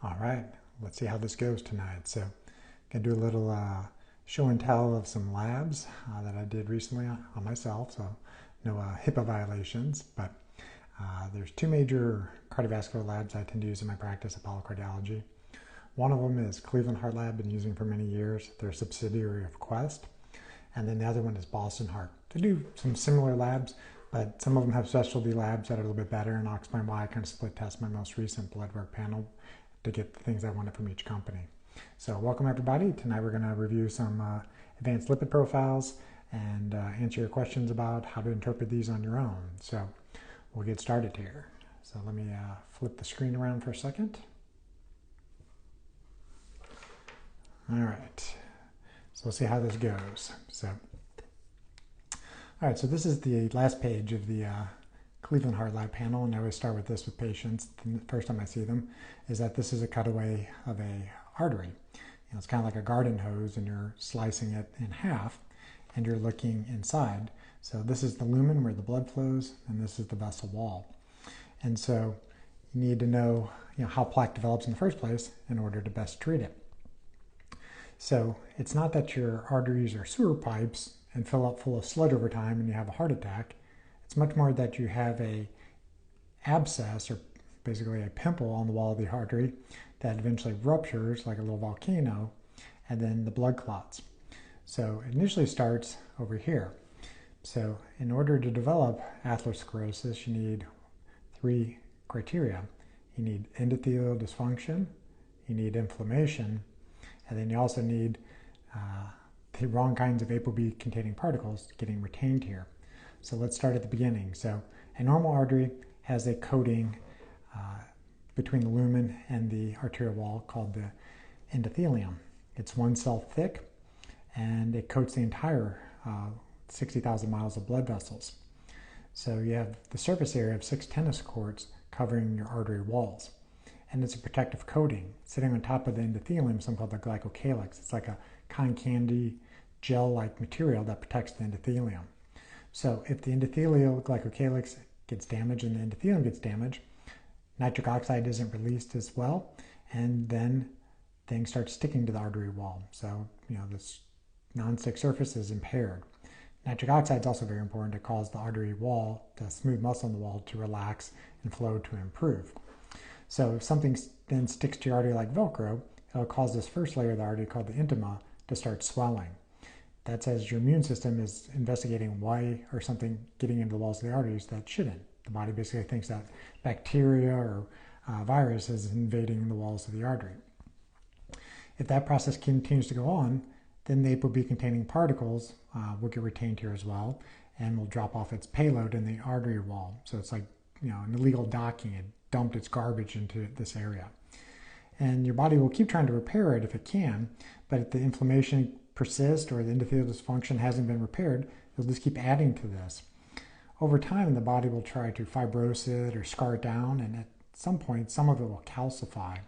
All right, let's see how this goes tonight. So, gonna do a little show and tell of some labs that I did recently on myself. So, no HIPAA violations, but there's two major cardiovascular labs I tend to use in my practice, Apollo Cardiology. One of them is Cleveland Heart Lab, been using for many years. They're a subsidiary of Quest. And then the other one is Boston Heart. They do some similar labs, but some of them have specialty labs that are a little bit better, and I'll explain why I kind of split test my most recent blood work panel to get the things I wanted from each company. So welcome everybody. Tonight we're going to review some advanced lipid profiles and answer your questions about how to interpret these on your own. So we'll get started here. So let me flip the screen around for a second. All right, so we'll see how this goes. All right, so this is the last page of the Cleveland Heart Lab panel, and I always start with this with patients. The first time I see them is that this is a cutaway of a artery. It's kind of like a garden hose, and you're slicing it in half, and you're looking inside. So this is the lumen where the blood flows, and this is the vessel wall. And so you need to know, how plaque develops in the first place in order to best treat it. So it's not that your arteries are sewer pipes and fill up full of sludge over time and you have a heart attack. It's much more that you have a abscess, or basically a pimple on the wall of the artery that eventually ruptures like a little volcano, and then the blood clots. So it initially starts over here. So in order to develop atherosclerosis, you need three criteria. You need endothelial dysfunction, you need inflammation, and then you also need the wrong kinds of Apo B containing particles getting retained here. So let's start at the beginning. So a normal artery has a coating between the lumen and the arterial wall called the endothelium. It's one cell thick, and it coats the entire 60,000 miles of blood vessels. So you have the surface area of 6 tennis courts covering your artery walls. And it's a protective coating. Sitting on top of the endothelium is something called the glycocalyx. It's like a cotton candy gel-like material that protects the endothelium. So if the endothelial glycocalyx gets damaged and the endothelium gets damaged, nitric oxide isn't released as well, and then things start sticking to the artery wall. So, this non-stick surface is impaired. Nitric oxide is also very important to cause the artery wall, the smooth muscle in the wall, to relax and flow to improve. So if something then sticks to your artery like Velcro, it'll cause this first layer of the artery called the intima to start swelling. That's as your immune system is investigating why or something getting into the walls of the arteries that shouldn't. The body basically thinks that bacteria or virus is invading the walls of the artery. If that process continues to go on, then the Apo B containing particles will get retained here as well, and will drop off its payload in the artery wall. So it's like an illegal docking. It dumped its garbage into this area. And your body will keep trying to repair it if it can, but if the inflammation persists or the endothelial dysfunction hasn't been repaired, it'll just keep adding to this. Over time, the body will try to fibrose it or scar it down, and at some point, some of it will calcify.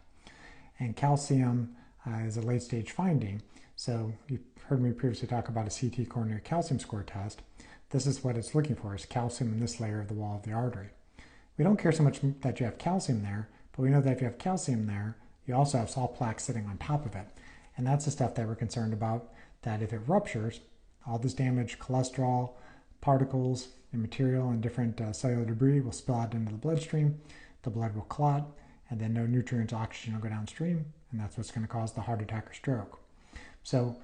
And calcium is a late-stage finding. So you've heard me previously talk about a CT coronary calcium score test. This is what it's looking for, is calcium in this layer of the wall of the artery. We don't care so much that you have calcium there, but we know that if you have calcium there, you also have soft plaque sitting on top of it. And that's the stuff that we're concerned about, that if it ruptures, all this damaged cholesterol, particles, and material and different cellular debris will spill out into the bloodstream, the blood will clot, and then no nutrients, oxygen will go downstream, and that's what's going to cause the heart attack or stroke. So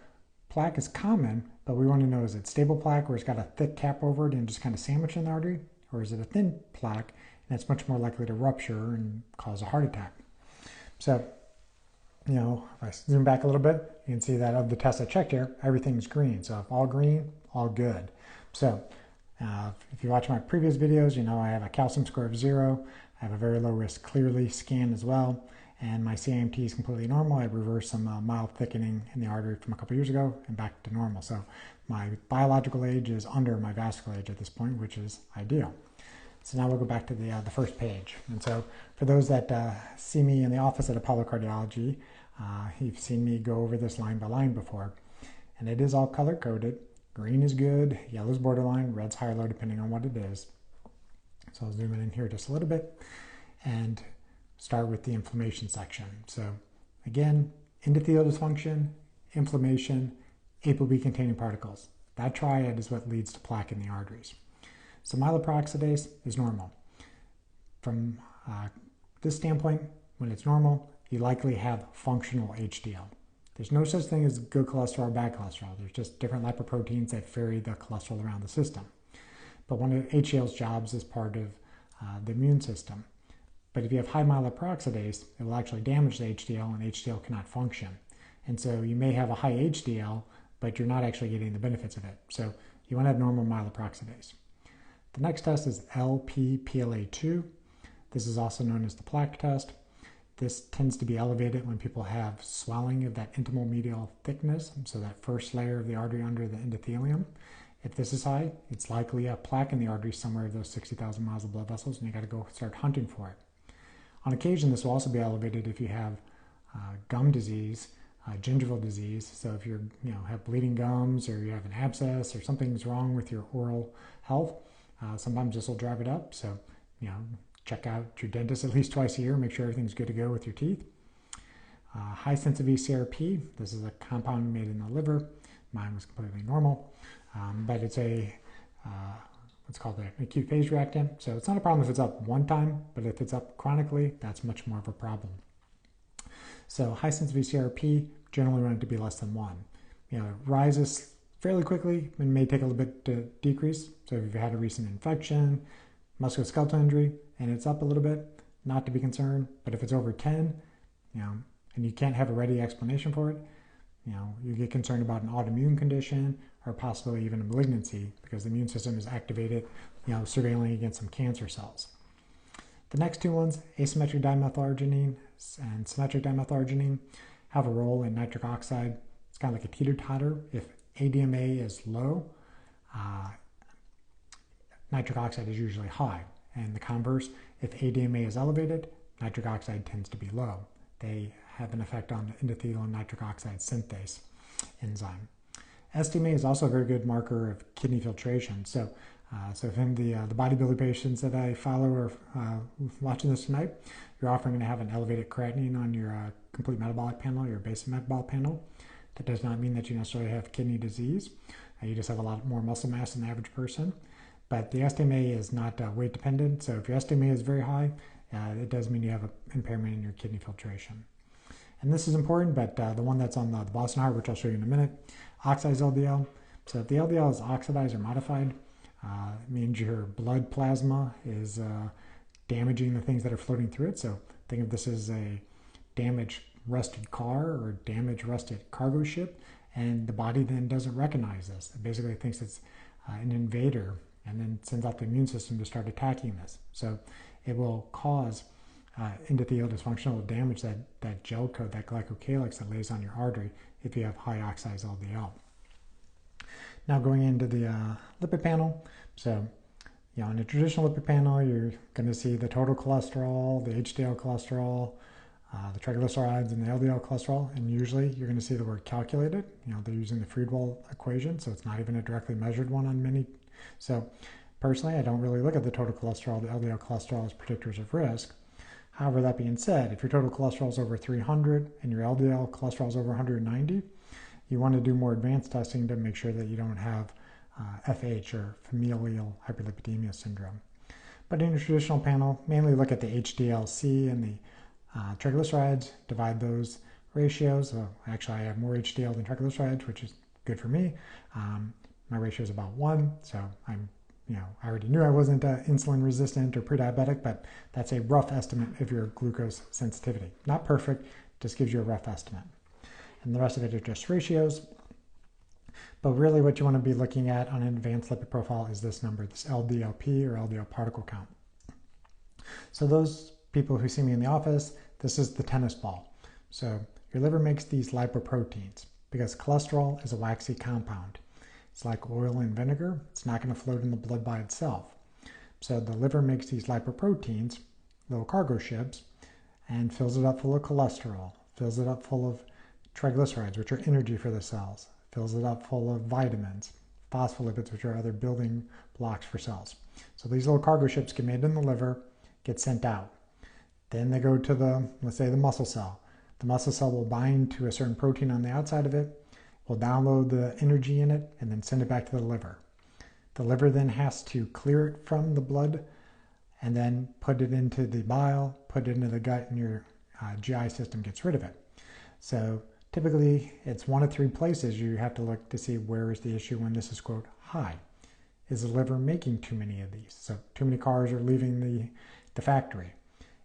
plaque is common, but we want to know, is it stable plaque where it's got a thick cap over it and just kind of sandwiched in the artery, or is it a thin plaque and it's much more likely to rupture and cause a heart attack? So, if I zoom back a little bit, you can see that of the tests I checked here, everything's green. So if all green, all good. So if you watch my previous videos, I have a calcium score of 0. I have a very low risk clearly scan as well. And my CIMT is completely normal. I reversed some mild thickening in the artery from a couple years ago and back to normal. So my biological age is under my vascular age at this point, which is ideal. So now we'll go back to the first page. And so for those that see me in the office at Apollo Cardiology, you've seen me go over this line by line before. And it is all color-coded. Green is good, yellow is borderline, red's high or low depending on what it is. So I'll zoom in here just a little bit. And start with the inflammation section. So again, endothelial dysfunction, inflammation, Apo B containing particles. That triad is what leads to plaque in the arteries. So myeloperoxidase is normal. From this standpoint, when it's normal, you likely have functional HDL. There's no such thing as good cholesterol or bad cholesterol. There's just different lipoproteins that vary the cholesterol around the system. But one of HDL's jobs is part of the immune system. But if you have high myeloperoxidase, it will actually damage the HDL, and HDL cannot function. And so you may have a high HDL, but you're not actually getting the benefits of it. So you want to have normal myeloperoxidase. The next test is Lp(PLA2). This is also known as the plaque test. This tends to be elevated when people have swelling of that intimal medial thickness, so that first layer of the artery under the endothelium. If this is high, it's likely a plaque in the artery somewhere of those 60,000 miles of blood vessels, and you got to go start hunting for it. On occasion, this will also be elevated if you have gum disease, gingival disease. So if you have bleeding gums, or you have an abscess, or something's wrong with your oral health, sometimes this will drive it up. So check out your dentist at least twice a year. Make sure everything's good to go with your teeth. High sensitivity CRP. This is a compound made in the liver. Mine was completely normal, but it's a what's called an acute phase reactant. So it's not a problem if it's up one time, but if it's up chronically, that's much more of a problem. So high sensitivity CRP, generally want it to be less than 1. It rises fairly quickly and may take a little bit to decrease. So if you've had a recent infection, musculoskeletal injury, and it's up a little bit, not to be concerned. But if it's over 10, and you can't have a ready explanation for it, you get concerned about an autoimmune condition or possibly even a malignancy, because the immune system is activated, surveilling against some cancer cells. The next two ones, asymmetric dimethylarginine and symmetric dimethylarginine, have a role in nitric oxide. It's kind of like a teeter-totter. If ADMA is low, nitric oxide is usually high. And the converse, if ADMA is elevated, nitric oxide tends to be low. They have an effect on the endothelial nitric oxide synthase enzyme. SDMA is also a very good marker of kidney filtration. So if in the bodybuilder patients that I follow or watching this tonight, you're often going to have an elevated creatinine on your complete metabolic panel, your basic metabolic panel. That does not mean that you necessarily have kidney disease. You just have a lot more muscle mass than the average person. But the SDMA is not weight dependent. So if your SDMA is very high, it does mean you have an impairment in your kidney filtration. And this is important, but the one that's on the Boston Heart, which I'll show you in a minute, oxidized LDL. So if the LDL is oxidized or modified, it means your blood plasma is damaging the things that are floating through it. So think of this as a damaged rusted car or damaged rusted cargo ship, and the body then doesn't recognize this. It basically thinks it's an invader, and then sends out the immune system to start attacking this. So it will cause endothelial dysfunction, will damage that gel coat, that glycocalyx that lays on your artery if you have high oxidized LDL. Now going into the lipid panel. So in a traditional lipid panel, you're going to see the total cholesterol, the HDL cholesterol, the triglycerides, and the LDL cholesterol. And usually you're going to see the word calculated. They're using the Friedewald equation, so it's not even a directly measured one on many. So personally, I don't really look at the total cholesterol, the LDL cholesterol, as predictors of risk. However, that being said, if your total cholesterol is over 300 and your LDL cholesterol is over 190, you want to do more advanced testing to make sure that you don't have FH, or familial hyperlipidemia syndrome. But in a traditional panel, mainly look at the HDL-C and the triglycerides, divide those ratios. So actually, I have more HDL than triglycerides, which is good for me. My ratio is about 1, so I'm, I already knew I wasn't insulin resistant or pre-diabetic, but that's a rough estimate of your glucose sensitivity. Not perfect, just gives you a rough estimate. And the rest of it are just ratios. But really what you want to be looking at on an advanced lipid profile is this number, this LDLP, or LDL particle count. So those people who see me in the office, this is the tennis ball. So your liver makes these lipoproteins because cholesterol is a waxy compound. It's like oil and vinegar. It's not going to float in the blood by itself. So the liver makes these lipoproteins, little cargo ships, and fills it up full of cholesterol, fills it up full of triglycerides, which are energy for the cells, fills it up full of vitamins, phospholipids, which are other building blocks for cells. So these little cargo ships get made in the liver, get sent out. Then they go to the, let's say, the muscle cell. The muscle cell will bind to a certain protein on the outside of it, will download the energy in it, and then send it back to the liver. The liver then has to clear it from the blood and then put it into the bile, put it into the gut, and your GI system gets rid of it. So typically, it's one of three places you have to look to see where is the issue when this is, quote, high. Is the liver making too many of these? So too many cars are leaving the factory.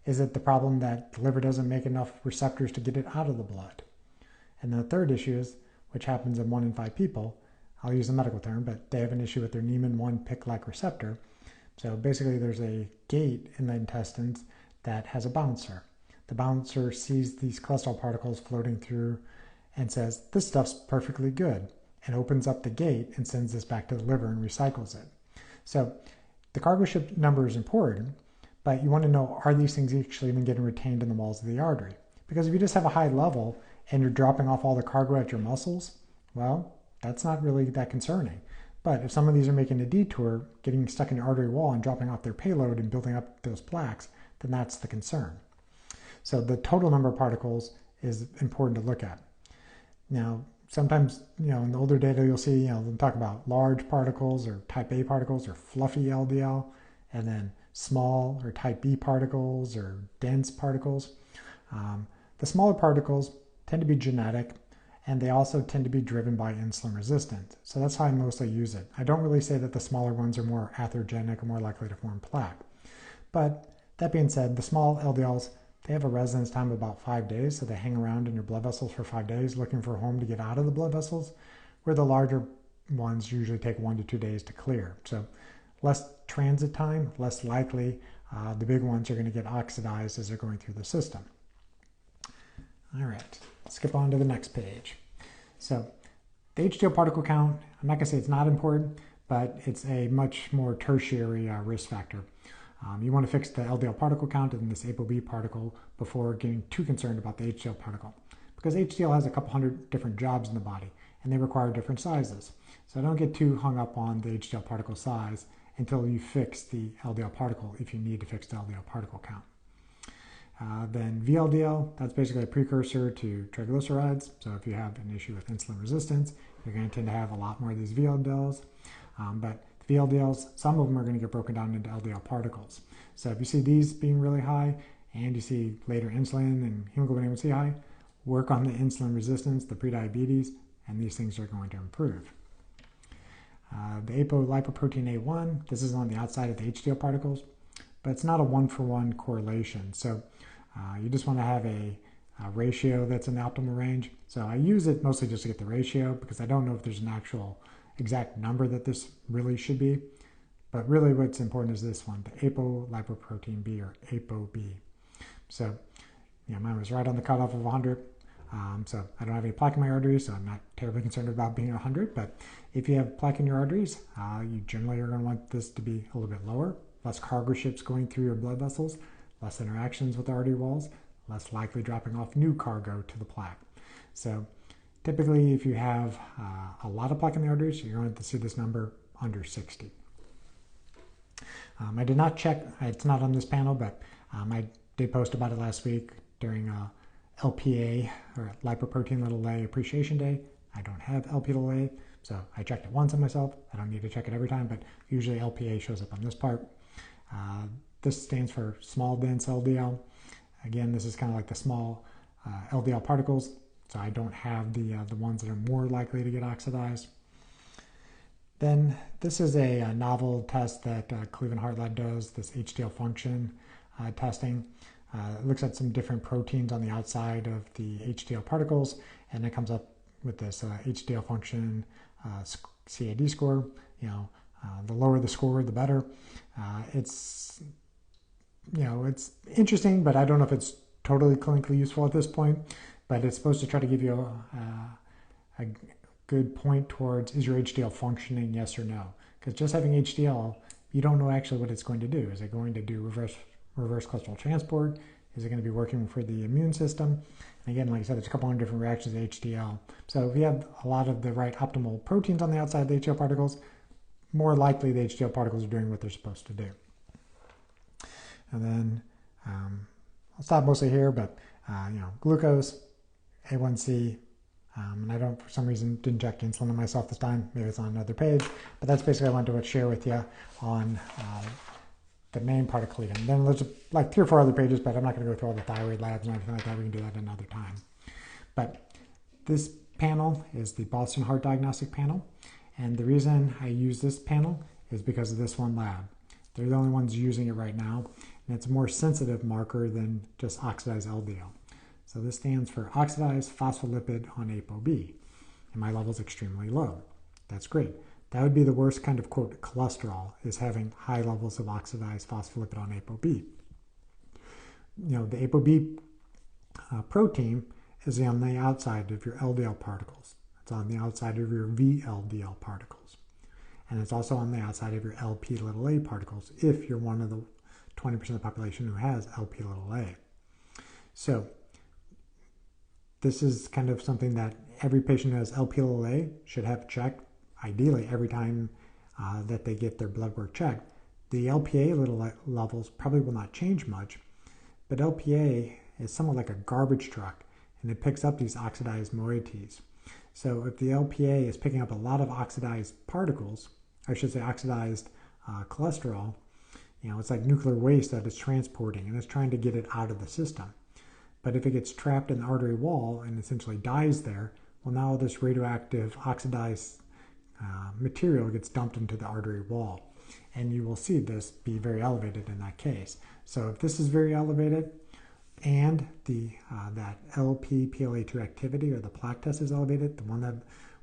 Is it the problem that the liver doesn't make enough receptors to get it out of the blood? And then the third issue is, which happens in 1 in 5 people, I'll use a medical term, but they have an issue with their Niemann-1 PIC-like receptor. So basically there's a gate in the intestines that has a bouncer. The bouncer sees these cholesterol particles floating through and says, this stuff's perfectly good, and opens up the gate and sends this back to the liver and recycles it. So the cargo ship number is important, but you want to know, are these things actually even getting retained in the walls of the artery? Because if you just have a high level and you're dropping off all the cargo at your muscles, well, that's not really that concerning. But if some of these are making a detour, getting stuck in the artery wall and dropping off their payload and building up those plaques, then that's the concern. So the total number of particles is important to look at. Now, sometimes, in the older data, you'll see, they'll talk about large particles or type A particles or fluffy LDL, and then small or type B particles or dense particles. The smaller particles tend to be genetic, and they also tend to be driven by insulin resistance. So that's how I mostly use it. I don't really say that the smaller ones are more atherogenic or more likely to form plaque. But that being said, the small LDLs, they have a residence time of about 5 days, so they hang around in your blood vessels for 5 days looking for a home to get out of the blood vessels, where the larger ones usually take 1 to 2 days to clear. So less transit time, less likely the big ones are going to get oxidized as they're going through the system. All right, let's skip on to the next page. So the HDL particle count, I'm not going to say it's not important, but it's a much more tertiary risk factor. You want to fix the LDL particle count and this Apo B particle before getting too concerned about the HDL particle, because HDL has a couple hundred different jobs in the body and they require different sizes. So don't get too hung up on the HDL particle size until you fix the LDL particle, if you need to fix the LDL particle count. Then VLDL, that's basically a precursor to triglycerides. So if you have an issue with insulin resistance, you're going to tend to have a lot more of these VLDLs. But the VLDLs, some of them are going to get broken down into LDL particles. So if you see these being really high and you see later insulin and hemoglobin A1C high, work on the insulin resistance, the prediabetes, and these things are going to improve. The apolipoprotein A1, this is on the outside of the HDL particles, but it's not a one-for-one correlation. So you just want to have a ratio that's in the optimal range. So I use it mostly just to get the ratio, because I don't know if there's an actual exact number that this really should be. But really what's important is this one, the apolipoprotein B, or Apo B. So mine was right on the cutoff of 100. So I don't have any plaque in my arteries, so I'm not terribly concerned about being 100. But if you have plaque in your arteries, you generally are going to want this to be a little bit lower. Less cargo ships going through your blood vessels, less interactions with the artery walls, less likely dropping off new cargo to the plaque. So typically, if you have a lot of plaque in the arteries, you're going to see this number under 60. I did not check, it's not on this panel, but I did post about it last week during LPA, or lipoprotein(a) appreciation day. I don't have LP(a), so I checked it once on myself. I don't need to check it every time, but usually LPA shows up on this part. This stands for small dense LDL. Again, this is kind of like the small LDL particles, so I don't have the ones that are more likely to get oxidized. Then this is a novel test that Cleveland Heart Lab does, this HDL function testing. It looks at some different proteins on the outside of the HDL particles, and it comes up with this HDL function CAD score. The lower the score, the better. It's interesting, but I don't know if it's totally clinically useful at this point. But it's supposed to try to give you a good point towards, is your HDL functioning, yes or no? Because just having HDL, you don't know actually what it's going to do. Is it going to do reverse cholesterol transport? Is it going to be working for the immune system? And again, like I said, there's a couple hundred different reactions to HDL. So if you have a lot of the right optimal proteins on the outside of the HDL particles, more likely the HDL particles are doing what they're supposed to do. And then I'll stop mostly here, but glucose, A1C, and I don't, for some reason, didn't check insulin on myself this time. Maybe it's on another page, but that's basically what I wanted to share with you on the main part of collagen. Then there's like 3 or 4 other pages, but I'm not going to go through all the thyroid labs and everything like that. We can do that another time. But this panel is the Boston Heart Diagnostic Panel, and the reason I use this panel is because of this one lab. They're the only ones using it right now, and it's a more sensitive marker than just oxidized LDL. So this stands for oxidized phospholipid on Apo B, and my level is extremely low. That's great. That would be the worst kind of, quote, cholesterol, is having high levels of oxidized phospholipid on Apo B. The Apo B protein is on the outside of your LDL particles. It's on the outside of your VLDL particles. And it's also on the outside of your Lp(a) particles if you're one of the 20% of the population who has Lp(a). So this is kind of something that every patient who has Lp(a) should have checked, ideally every time that they get their blood work checked. The Lp(a) levels probably will not change much, but Lp(a) is somewhat like a garbage truck, and it picks up these oxidized moieties. So if the Lp(a) is picking up a lot of oxidized particles, I should say oxidized cholesterol, it's like nuclear waste that it's transporting, and it's trying to get it out of the system. But if it gets trapped in the artery wall and essentially dies there, well, now this radioactive oxidized material gets dumped into the artery wall, and you will see this be very elevated in that case. So if this is very elevated, and that Lp(PLA2) activity or the plaque test is elevated, the one that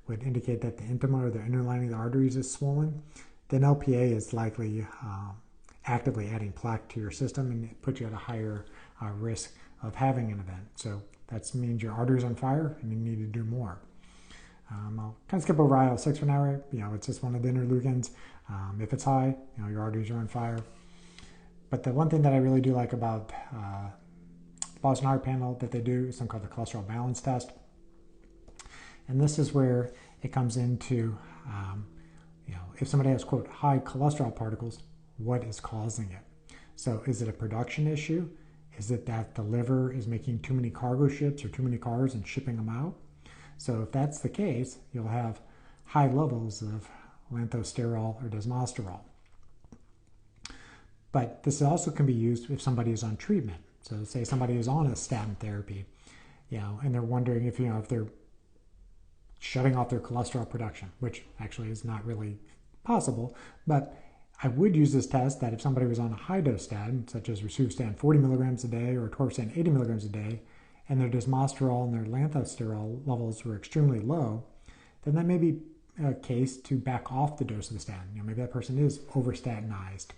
would indicate that the intima or the inner lining of the arteries is swollen, then Lp(a) is likely actively adding plaque to your system, and it puts you at a higher risk of having an event. So that means your artery's on fire and you need to do more. I'll kind of skip over IL-6 for now. It's just one of the interleukins. If it's high, your arteries are on fire. But the one thing that I really do like about the Boston Heart Panel that they do is something called the cholesterol balance test. And this is where it comes into, if somebody has, quote, high cholesterol particles, what is causing it? So is it a production issue? Is it that the liver is making too many cargo ships or too many cars and shipping them out? So if that's the case, you'll have high levels of lanthosterol or desmosterol. But this also can be used if somebody is on treatment. So say somebody is on a statin therapy, and they're wondering if they're shutting off their cholesterol production, which actually is not really possible. But I would use this test that if somebody was on a high-dose statin, such as rosuvastatin 40 milligrams a day or atorvastatin 80 milligrams a day, and their desmosterol and their lanthosterol levels were extremely low, then that may be a case to back off the dose of the statin. Maybe that person is overstatinized,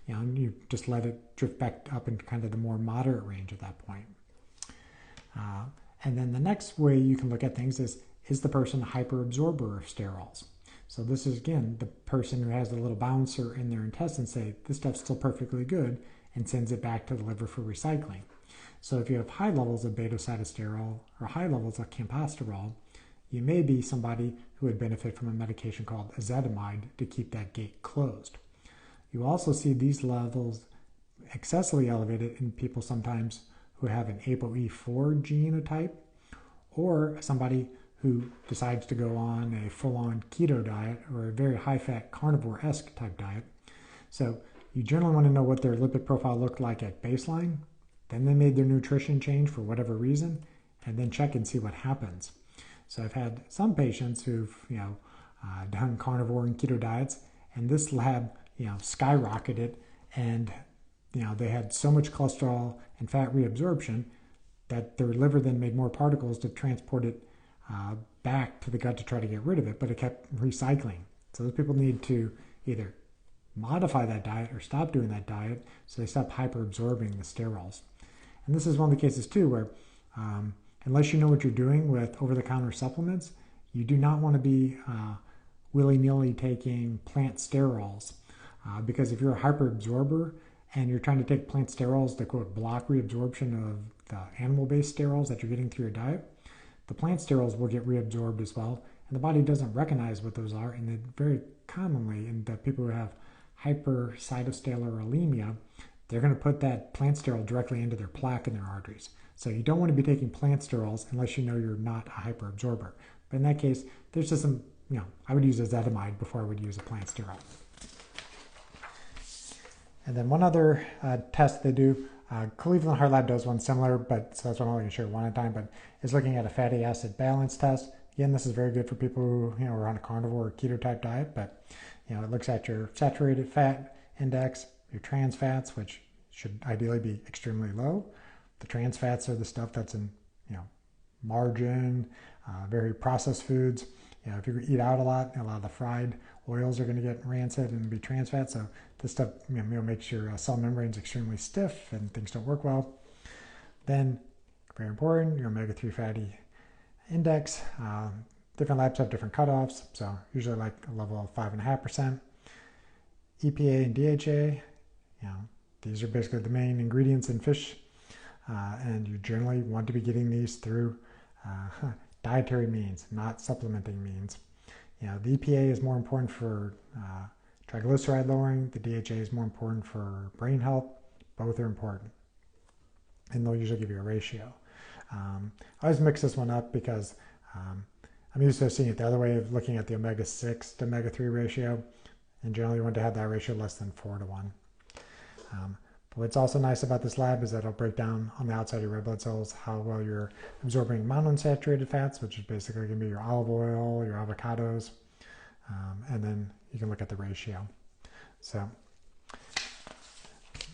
and you just let it drift back up into kind of the more moderate range at that point. And then the next way you can look at things is the person a hyperabsorber of sterols? So this is, again, the person who has a little bouncer in their intestines say, this stuff's still perfectly good, and sends it back to the liver for recycling. So if you have high levels of beta-sitosterol or high levels of camposterol, you may be somebody who would benefit from a medication called ezetimibe to keep that gate closed. You also see these levels excessively elevated in people sometimes who have an ApoE4 genotype, or somebody who decides to go on a full-on keto diet or a very high-fat carnivore-esque type diet. So you generally want to know what their lipid profile looked like at baseline. Then they made their nutrition change for whatever reason, and then check and see what happens. So I've had some patients who've done carnivore and keto diets, and this lab skyrocketed, and they had so much cholesterol and fat reabsorption that their liver then made more particles to transport it back to the gut to try to get rid of it, but it kept recycling. So those people need to either modify that diet or stop doing that diet so they stop hyperabsorbing the sterols. And this is one of the cases too where unless you know what you're doing with over-the-counter supplements, you do not want to be willy-nilly taking plant sterols because if you're a hyperabsorber and you're trying to take plant sterols to, quote, block reabsorption of the animal-based sterols that you're getting through your diet, the plant sterols will get reabsorbed as well, and the body doesn't recognize what those are, and very commonly in the people who have hypercytosterolemia, they're going to put that plant sterol directly into their plaque in their arteries. So you don't want to be taking plant sterols unless you know you're not a hyperabsorber. But in that case, there's just some, I would use ezetimibe before I would use a plant sterol. And then one other test they do, Cleveland Heart Lab does one similar, but so that's why I'm only going to share one at a time, but is looking at a fatty acid balance test. Again, this is very good for people who are on a carnivore or keto type diet, but it looks at your saturated fat index, your trans fats, which should ideally be extremely low. The trans fats are the stuff that's in margarine, very processed foods. If you eat out a lot of the fried oils are going to get rancid and be trans fat. So this stuff makes your cell membranes extremely stiff and things don't work well. Then, very important, your omega-3 fatty index. Different labs have different cutoffs. So usually like a level of 5.5%. EPA and DHA, these are basically the main ingredients in fish. And you generally want to be getting these through dietary means, not supplementing means. The EPA is more important for triglyceride lowering. The DHA is more important for brain health. Both are important. And they'll usually give you a ratio. I always mix this one up because I'm used to seeing it the other way of looking at the omega-6 to omega-3 ratio. And generally you want to have that ratio less than 4:1. But what's also nice about this lab is that it'll break down on the outside of your red blood cells how well you're absorbing monounsaturated fats, which is basically going to be your olive oil, your avocados, and then you can look at the ratio. So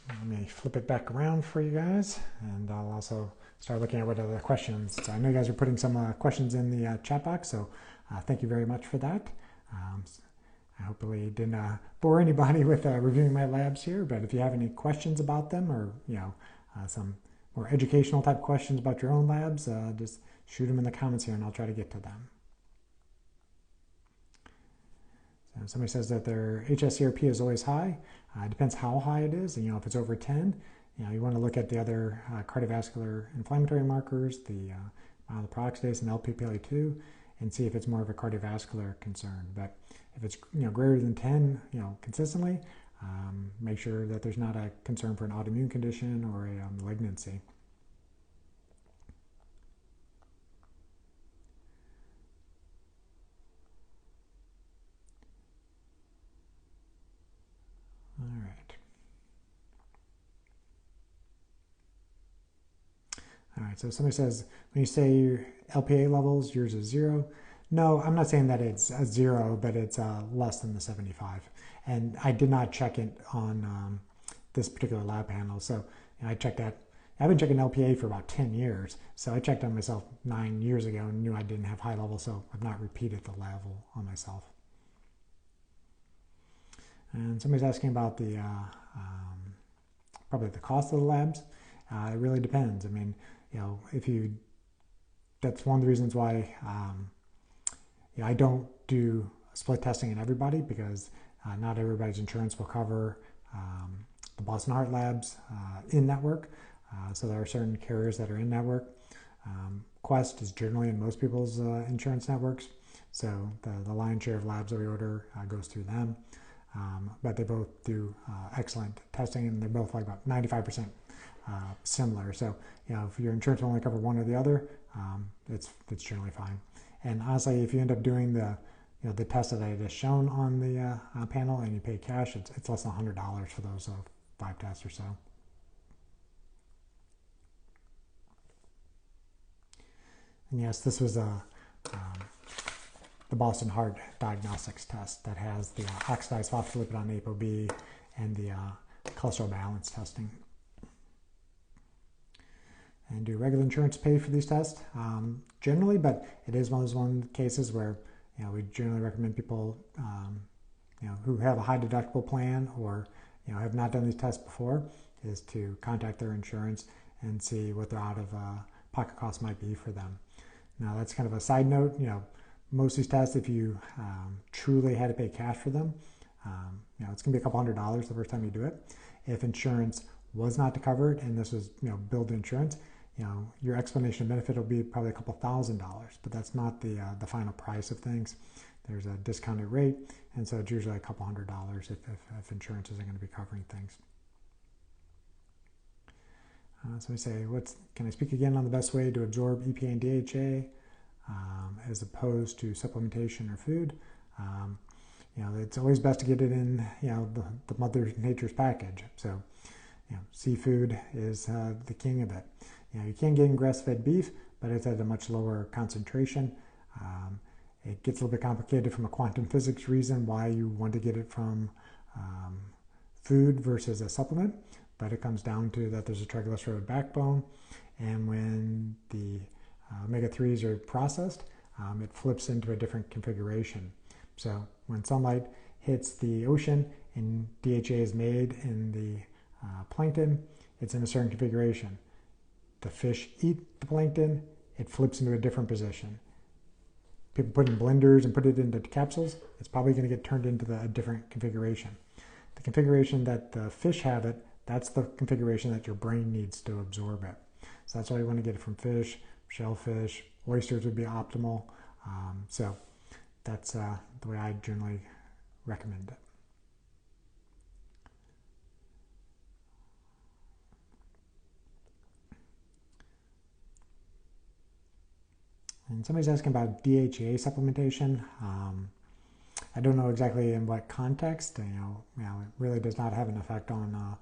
let me flip it back around for you guys, and I'll also start looking at what other questions. So I know you guys are putting some questions in the chat box, so thank you very much for that. I hopefully didn't bore anybody with reviewing my labs here, but if you have any questions about them or, some more educational type questions about your own labs, just shoot them in the comments here and I'll try to get to them. So somebody says that their hsCRP is always high. It depends how high it is. And, if it's over 10, you want to look at the other cardiovascular inflammatory markers, the peroxidase and Lp(a)2, and see if it's more of a cardiovascular concern. But if it's greater than 10, consistently, make sure that there's not a concern for an autoimmune condition or a malignancy. All right. All right, so somebody says, when you say your Lp(a) levels, yours is 0. No, I'm not saying that it's a 0, but it's less than the 75. And I did not check it on this particular lab panel. So I checked that. I've been checking Lp(a) for about 10 years. So I checked on myself 9 years ago and knew I didn't have high levels, so I've not repeated the level on myself. And somebody's asking about the probably the cost of the labs. It really depends. I mean, that's one of the reasons why I don't do split testing in everybody, because not everybody's insurance will cover the Boston Heart Labs in network. So there are certain carriers that are in network. Quest is generally in most people's insurance networks. So the lion's share of labs that we order goes through them. But they both do excellent testing, and they're both like about 95% similar. So, if your insurance will only cover one or the other, it's generally fine. And honestly, if you end up doing the test that I just shown on the panel and you pay cash, it's less than $100 for those 5 tests or so. And yes, this was the Boston Heart Diagnostics test that has the oxidized phospholipid on Apo B and the cholesterol balance testing. And do regular insurance pay for these tests? Generally, but it is one of those cases where we generally recommend people who have a high deductible plan or have not done these tests before is to contact their insurance and see what their out-of-pocket costs might be for them. Now, that's kind of a side note. Most of these tests, if you truly had to pay cash for them, it's going to be a couple $100 the first time you do it. If insurance was not to cover it and this was billed insurance, your explanation of benefit will be probably a couple $1,000, but that's not the final price of things. There's a discounted rate, and so it's usually a couple $100 if insurance isn't going to be covering things. So we say, can I speak again on the best way to absorb EPA and DHA as opposed to supplementation or food? It's always best to get it in, the Mother Nature's package. So, seafood is the king of it. You can get in grass-fed beef, but it's at a much lower concentration. It gets a little bit complicated from a quantum physics reason why you want to get it from food versus a supplement, but it comes down to that there's a triglyceride backbone, and when the omega-3s are processed, it flips into a different configuration. So when sunlight hits the ocean and DHA is made in the plankton, it's in a certain configuration. The fish eat the plankton, it flips into a different position. People put it in blenders and put it into capsules, it's probably going to get turned into a different configuration. The configuration that the fish have it, that's the configuration that your brain needs to absorb it. So that's why you want to get it from fish, shellfish, oysters would be optimal. So that's the way I generally recommend it. And somebody's asking about DHA supplementation. I don't know exactly in what context. It really does not have an effect on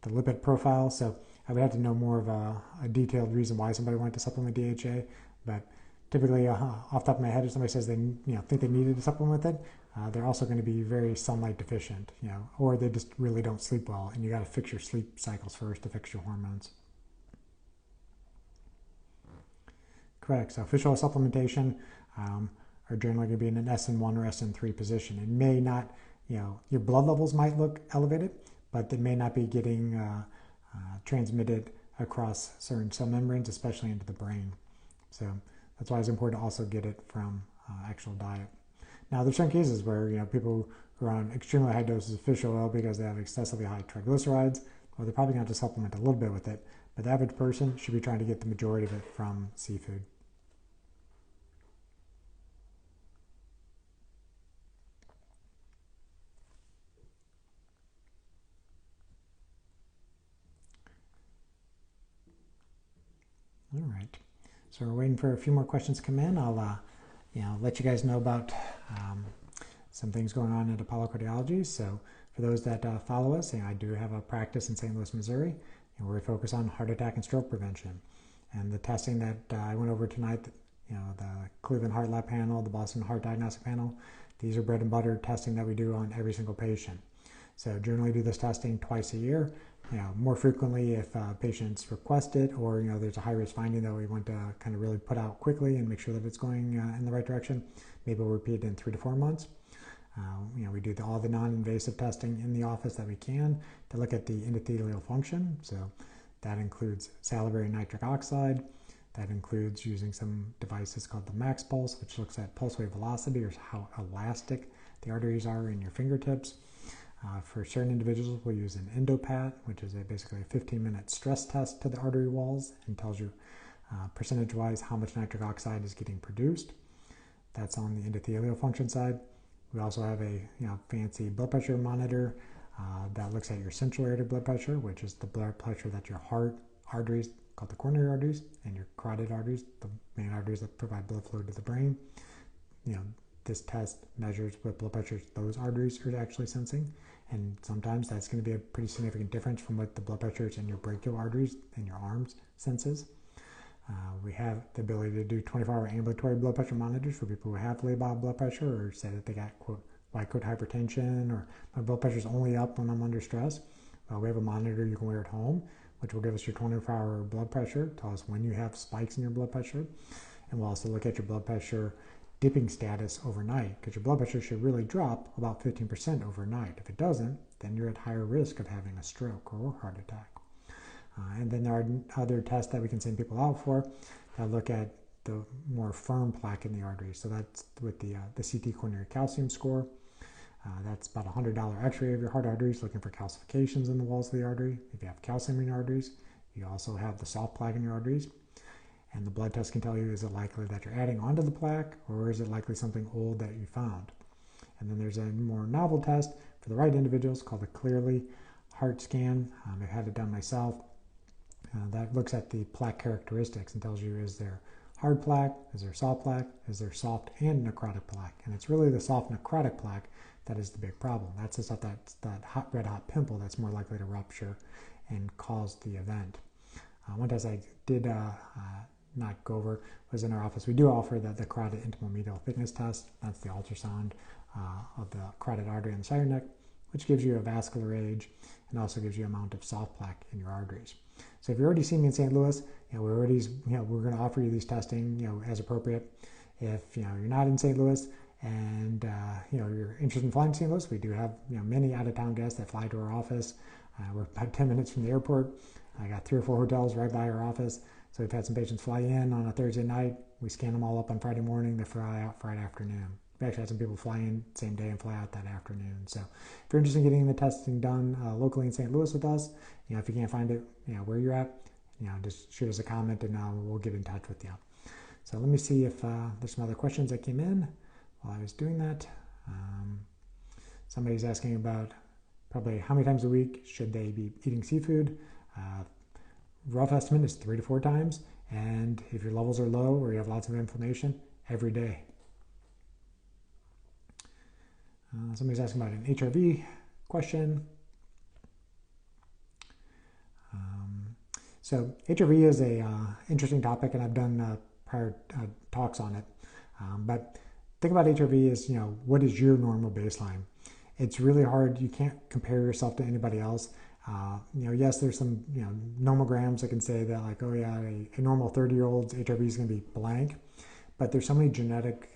the lipid profile. So I would have to know more of a detailed reason why somebody wanted to supplement DHA. But typically, off the top of my head, if somebody says they think they needed to supplement with it, they're also going to be very sunlight deficient, or they just really don't sleep well, and you got to fix your sleep cycles first to fix your hormones. Correct. So fish oil supplementation are generally going to be in an SN1 or SN3 position. It may not, your blood levels might look elevated, but they may not be getting transmitted across certain cell membranes, especially into the brain. So that's why it's important to also get it from actual diet. Now, there's some cases where people who are on extremely high doses of fish oil because they have excessively high triglycerides, well, they're probably going to have to supplement a little bit with it. But the average person should be trying to get the majority of it from seafood. All right, so we're waiting for a few more questions to come in. I'll let you guys know about some things going on at Apollo Cardiology. So for those that follow us, I do have a practice in St. Louis, Missouri, where we focus on heart attack and stroke prevention. And the testing that I went over tonight, the Cleveland Heart Lab panel, the Boston Heart Diagnostic panel, these are bread and butter testing that we do on every single patient. So generally do this testing twice a year. More frequently if patients request it, or there's a high-risk finding that we want to kind of really put out quickly and make sure that it's going in the right direction. Maybe we'll repeat it in 3 to 4 months. We do all the non-invasive testing in the office that we can to look at the endothelial function. So that includes salivary nitric oxide. That includes using some devices called the Max Pulse, which looks at pulse wave velocity, or how elastic the arteries are in your fingertips. For certain individuals, we'll use an endopat, which is basically a 15-minute stress test to the artery walls and tells you percentage-wise how much nitric oxide is getting produced. That's on the endothelial function side. We also have a fancy blood pressure monitor that looks at your central aortic blood pressure, which is the blood pressure that your heart arteries, called the coronary arteries, and your carotid arteries, the main arteries that provide blood flow to the brain. This test measures what blood pressure those arteries are actually sensing, and sometimes that's going to be a pretty significant difference from what the blood pressures in your brachial arteries in your arms senses. We have the ability to do 24-hour ambulatory blood pressure monitors for people who have labile blood pressure, or say that they got, quote, white coat hypertension, or my blood pressure is only up when I'm under stress. Well, we have a monitor you can wear at home, which will give us your 24-hour blood pressure, tell us when you have spikes in your blood pressure, and we'll also look at your blood pressure dipping status overnight, because your blood pressure should really drop about 15% overnight. If it doesn't, then you're at higher risk of having a stroke or heart attack. And then there are other tests that we can send people out for that look at the more firm plaque in the artery. So that's with the CT coronary calcium score. That's about a $100 x-ray of your heart arteries, looking for calcifications in the walls of the artery. If you have calcium in your arteries, you also have the soft plaque in your arteries. And the blood test can tell you, is it likely that you're adding onto the plaque, or is it likely something old that you found? And then there's a more novel test for the right individuals called the Clearly Heart Scan. I've had it done myself. that looks at the plaque characteristics and tells you, is there hard plaque, is there soft plaque, is there soft and necrotic plaque? And it's really the soft necrotic plaque that is the big problem. That's the stuff that's that red hot pimple that's more likely to rupture and cause the event. One test I did not go over was in our office. We do offer the carotid intimal medial thickness test. That's the ultrasound of the carotid artery on the side of your neck, which gives you a vascular age and also gives you amount of soft plaque in your arteries. So if you're already seeing me in St. Louis, we're going to offer you these testing, as appropriate. If you're not in St. Louis and you're interested in flying to St. Louis, we do have many out-of-town guests that fly to our office. We're about 10 minutes from the airport. I got 3 or 4 hotels right by our office. So we've had some patients fly in on a Thursday night. We scan them all up on Friday morning. They fly out Friday afternoon. We actually had some people fly in same day and fly out that afternoon. So if you're interested in getting the testing done locally in St. Louis with us, if you can't find it, where you're at, just shoot us a comment and we'll get in touch with you. So let me see if there's some other questions that came in while I was doing that. Somebody's asking about probably how many times a week should they be eating seafood. Rough estimate is 3 to 4 times, and if your levels are low or you have lots of inflammation, every day. Somebody's asking about an HRV question. So HRV is a interesting topic, and I've done prior talks on it. But think about HRV as, what is your normal baseline? It's really hard. You can't compare yourself to anybody else. Yes, there's some, nomograms that can say that, like, oh yeah, a normal 30-year-old's HRV is going to be blank, but there's so many genetic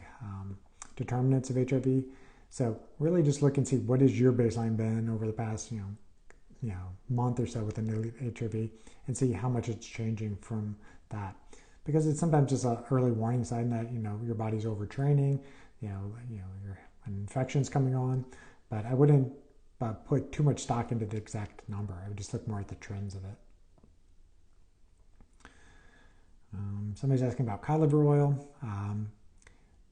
determinants of HRV. So really just look and see what has your baseline been over the past, month or so with an HRV, and see how much it's changing from that. Because it's sometimes just an early warning sign that, your body's overtraining, your infection's coming on, but I wouldn't put too much stock into the exact number. I would just look more at the trends of it. Somebody's asking about cod liver oil.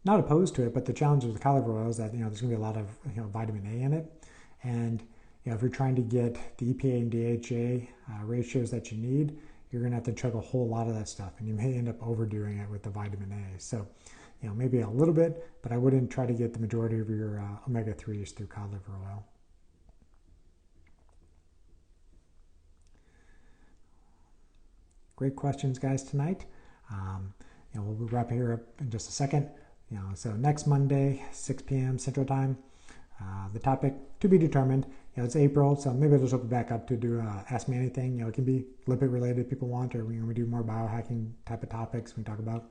Not opposed to it, but the challenge with cod liver oil is that there's going to be a lot of vitamin A in it, and if you're trying to get the EPA and DHA ratios that you need, you're going to have to chug a whole lot of that stuff, and you may end up overdoing it with the vitamin A. So, maybe a little bit, but I wouldn't try to get the majority of your omega-3s through cod liver oil. Great questions, guys, tonight. We'll wrap here up in just a second. So next Monday, 6 p.m. Central Time. The topic to be determined. It's April, so maybe I'll just open back up to do Ask Me Anything. It can be lipid related if people want, or we do more biohacking type of topics. We talk about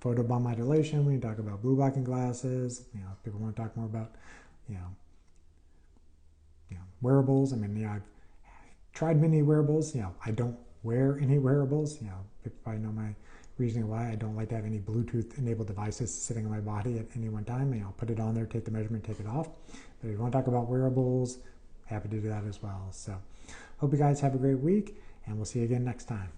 photobiomodulation. We talk about blue blocking glasses. If people want to talk more about wearables. I've tried many wearables. I don't wear any wearables. People probably know my reasoning why. I don't like to have any Bluetooth enabled devices sitting on my body at any one time. Put it on there, take the measurement, take it off. But if you want to talk about wearables, happy to do that as well. So hope you guys have a great week, and we'll see you again next time.